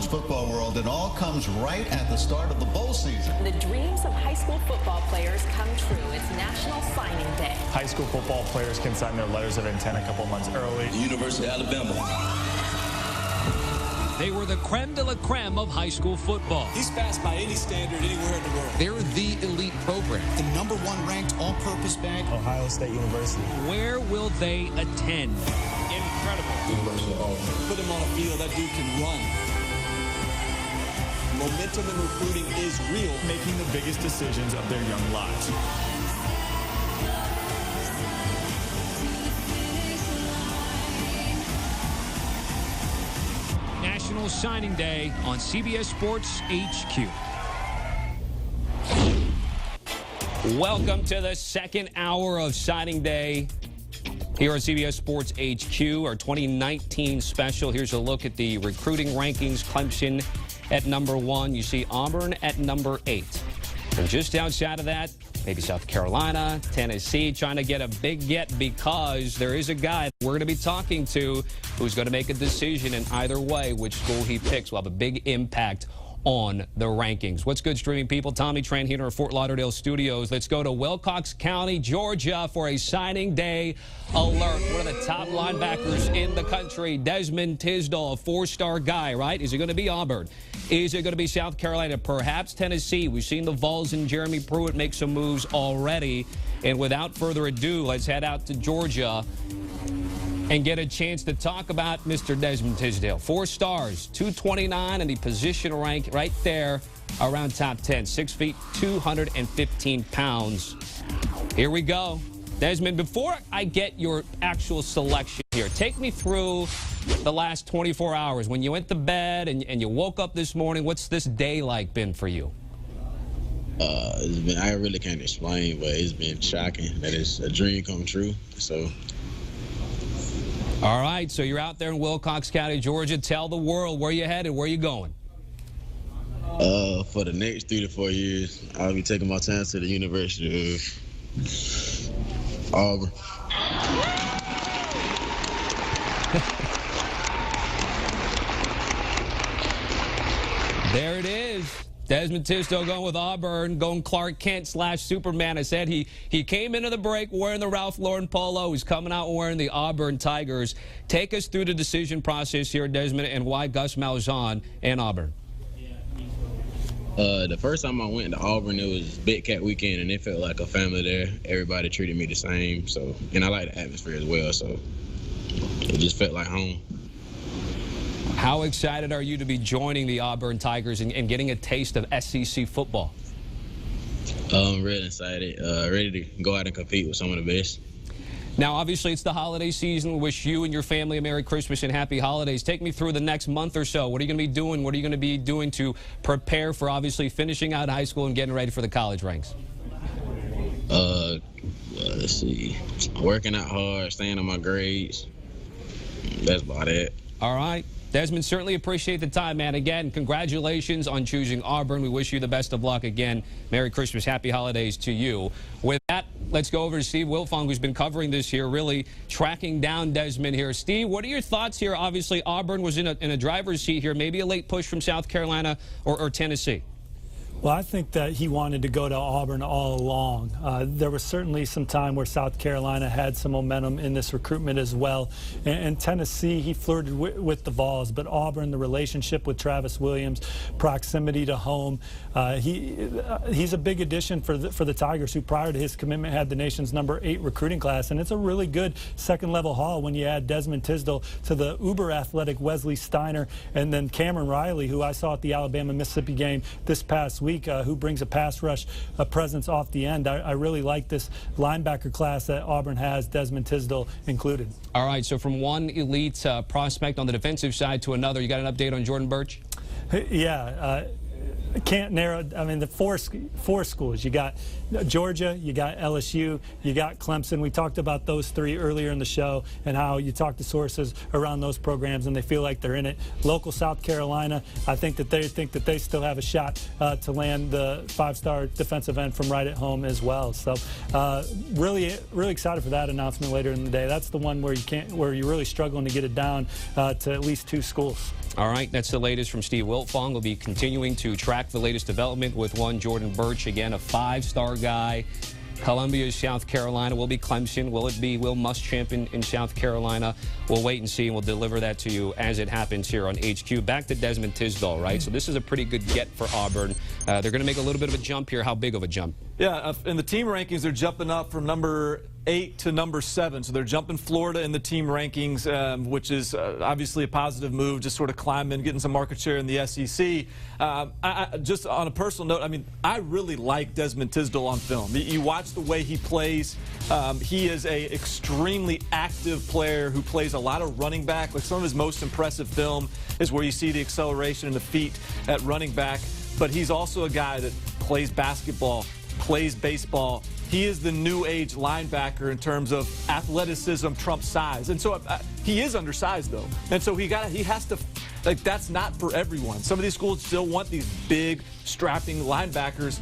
college football world. It all comes right at the start of the bowl season. The dreams of high school football players come true. It's National Signing Day. High school football players can sign their letters of intent a couple months early. The University of Alabama. They were the creme de la creme of high school football. He's fast by any standard anywhere in the world. They're the elite program. The #1 ranked all-purpose bank. Ohio State University. Where will they attend? Incredible. University of Auburn. Put him on a field, that dude can run. Momentum in recruiting is real. Making the biggest decisions of their young lives. National Signing Day on CBS Sports HQ. Welcome to the second hour of Signing Day here on CBS Sports HQ, our 2019 special. Here's a look at the recruiting rankings. Clemson at #1. You see Auburn at #8. And just outside of that, maybe South Carolina, Tennessee, trying to get a big get because there is a guy we're going to be talking to who's going to make a decision in either way which school he picks will have a big impact on the rankings. What's good, streaming people? Tommy Tran here in our Fort Lauderdale studios. Let's go to Wilcox County, Georgia for a signing day alert. One of the top linebackers in the country, Desmond Tisdol, a 4-star guy, right? Is it going to be Auburn? Is it going to be South Carolina? Perhaps Tennessee. We've seen the Vols and Jeremy Pruitt make some moves already. And without further ado, let's head out to Georgia and get a chance to talk about Mr. Desmond Tisdale. 4 stars, 229, and the position rank right there around top 10. 6 feet, 215 pounds. Here we go. Desmond, before I get your actual selection here, take me through the last 24 hours. When you went to bed and you woke up this morning, what's this day like been for you? I really can't explain, but it's been shocking that it's a dream come true. So. All right, so you're out there in Wilcox County, Georgia. Tell the world where you're headed, where you going. For the next 3 to 4 years, I'll be taking my time to the University of Auburn. There it is. Desmond Tisdale going with Auburn, going Clark Kent / Superman. I said he came into the break wearing the Ralph Lauren polo. He's coming out wearing the Auburn Tigers. Take us through the decision process here, Desmond, and why Gus Malzahn and Auburn. The first time I went to Auburn, it was Big Cat Weekend, and it felt like a family there. Everybody treated me the same, so, and I like the atmosphere as well, so it just felt like home. How excited are you to be joining the Auburn Tigers and getting a taste of SEC football? I'm really excited, ready to go out and compete with some of the best. Now, obviously, it's the holiday season. We wish you and your family a Merry Christmas and Happy Holidays. Take me through the next month or so. What are you going to be doing? What are you going to be doing to prepare for, obviously, finishing out high school and getting ready for the college ranks? Let's see. Working out hard, staying on my grades. That's about it. All right. Desmond, certainly appreciate the time, man. Again, congratulations on choosing Auburn. We wish you the best of luck again. Merry Christmas, Happy Holidays to you. With that, let's go over to Steve Wilfong, who's been covering this here, really tracking down Desmond here. Steve, what are your thoughts here? Obviously, Auburn was in a driver's seat here. Maybe a late push from South Carolina or Tennessee. Well, I think that he wanted to go to Auburn all along. There was certainly some time where South Carolina had some momentum in this recruitment as well. And Tennessee, he flirted with the Vols, but Auburn, the relationship with Travis Williams, proximity to home, he's a big addition for the Tigers, who prior to his commitment had the nation's #8 recruiting class. And it's a really good second-level haul when you add Desmond Tisdol to the uber-athletic Wesley Steiner and then Cameron Riley, who I saw at the Alabama-Mississippi game this past week, who brings a pass rush presence off the end. I really like this linebacker class that Auburn has, Desmond Tisdol included. All right, so from one elite prospect on the defensive side to another, you got an update on Jordan Birch? Yeah. can't narrow. I mean, the four schools. You got Georgia, you got LSU, you got Clemson. We talked about those three earlier in the show and how you talk to sources around those programs and they feel like they're in it. Local South Carolina, I think that they still have a shot to land the 5-star defensive end from right at home as well. So really excited for that announcement later in the day. That's the one where you're really struggling to get it down to at least 2 schools. All right, that's the latest from Steve Wiltfong. We'll be continuing to track the latest development with one Jordan Birch, again, a 5-star guy. Columbia, South Carolina. Will be Clemson. Will it be Will Muschamp in South Carolina? We'll wait and see, and we'll deliver that to you as it happens here on HQ. Back to Desmond Tisdol, right? So this is a pretty good get for Auburn. They're going to make a little bit of a jump here. How big of a jump? Yeah, in the team rankings, they're jumping up from number 8 to number 7. So they're jumping Florida in the team rankings, which is obviously a positive move, just sort of climbing, getting some market share in the SEC. Just on a personal note, I mean, I really like Desmond Tisdol on film. You watch the way he plays. He is a extremely active player who plays a lot of running back. Like, some of his most impressive film is where you see the acceleration and the feet at running back. But he's also a guy that plays basketball, plays baseball. He is the new age linebacker in terms of athleticism trumps size. And so he is undersized, though. And so he has to, like, that's not for everyone. Some of these schools still want these big, strapping linebackers.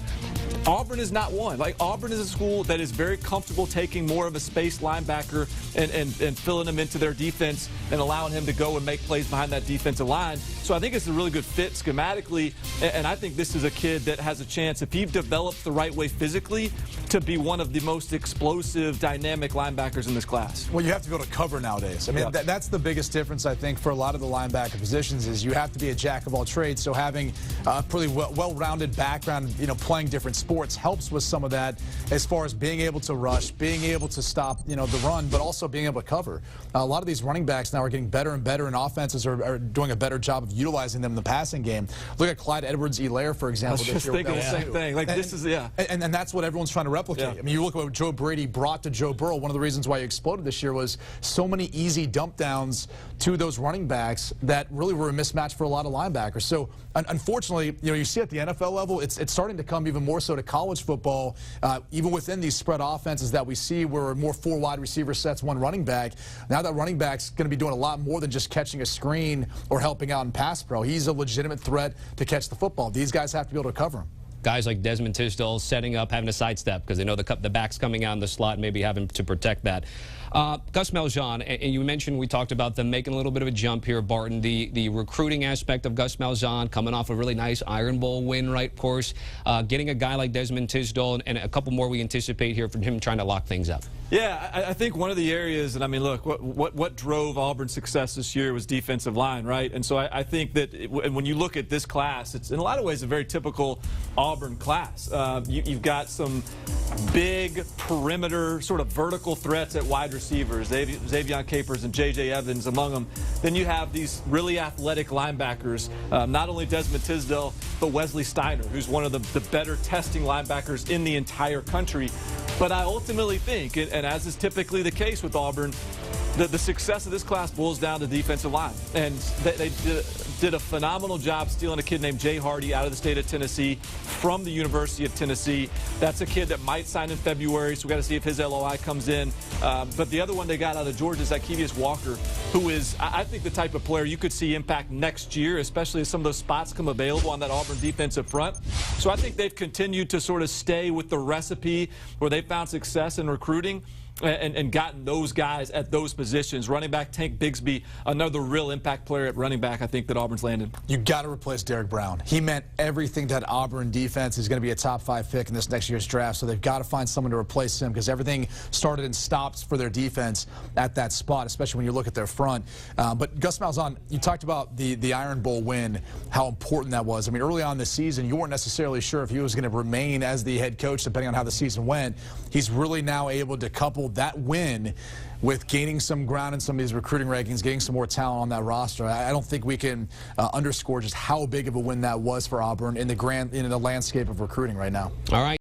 Auburn is not one. Like, Auburn is a school that is very comfortable taking more of a space linebacker and filling him into their defense and allowing him to go and make plays behind that defensive line. So I think it's a really good fit schematically, and I think this is a kid that has a chance, if he develops the right way physically, to be one of the most explosive, dynamic linebackers in this class. Well, you have to be able to cover nowadays. I mean, that's the biggest difference, I think, for a lot of the linebacker positions is you have to be a jack of all trades. So having a pretty well-rounded background, you know, playing different sports helps with some of that as far as being able to rush, being able to stop, you know, the run, but also being able to cover. A lot of these running backs now are getting better and better, and offenses are doing a better job of utilizing them in the passing game. Look at Clyde Edwards-Helaire, for example. I was just thinking the same thing. Like, this is, And that's what everyone's trying to replicate. Yeah. I mean, you look at what Joe Brady brought to Joe Burrow. One of the reasons why he exploded this year was so many easy dump downs to those running backs that really were a mismatch for a lot of linebackers. So, unfortunately, you know, you see at the NFL level, it's starting to come even more so to college football, even within these spread offenses that we see where more 4 wide receiver sets, 1 running back. Now that running back's going to be doing a lot more than just catching a screen or helping out in pass pro. He's a legitimate threat to catch the football. These guys have to be able to cover him. Guys like Desmond Tisdol setting up, having a sidestep because they know the back's coming out in the slot, maybe having to protect that. Gus Malzahn, and you mentioned, we talked about them making a little bit of a jump here, Barton. The recruiting aspect of Gus Malzahn, coming off a really nice Iron Bowl win, right, of course. Getting a guy like Desmond Tisdol and a couple more we anticipate here from him trying to lock things up. Yeah, I think one of the areas, and I mean, look, what drove Auburn's success this year was defensive line, right? And so I think that when you look at this class, it's in a lot of ways a very typical Auburn class. You've got some big perimeter, sort of vertical threats at wide receivers, Xavier Capers and J.J. Evans among them. Then you have these really athletic linebackers, not only Desmond Tisdale, but Wesley Steiner, who's one of the better testing linebackers in the entire country. But I ultimately think, and as is typically the case with Auburn, the success of this class boils down to defensive line. And they did a phenomenal job stealing a kid named Jay Hardy out of the state of Tennessee from the University of Tennessee. That's a kid that might sign in February, so we've got to see if his LOI comes in. But the other one they got out of Georgia is Ikevius Walker, who is, I think, the type of player you could see impact next year, especially as some of those spots come available on that Auburn defensive front. So I think they've continued to sort of stay with the recipe where they found success in recruiting and gotten those guys at those positions. Running back Tank Bigsby, another real impact player at running back, I think, that Auburn's landed. You got to replace Derek Brown. He meant everything to that Auburn defense. Is going to be a top 5 pick in this next year's draft, so they've got to find someone to replace him because everything started and stopped for their defense at that spot, especially when you look at their front. But Gus Malzahn, you talked about the Iron Bowl win, how important that was. I mean, early on this season, you weren't necessarily sure if he was going to remain as the head coach, depending on how the season went. He's really now able to couple that win with gaining some ground in some of these recruiting rankings, getting some more talent on that roster. I don't think we can underscore just how big of a win that was for Auburn in the landscape of recruiting right now. All right.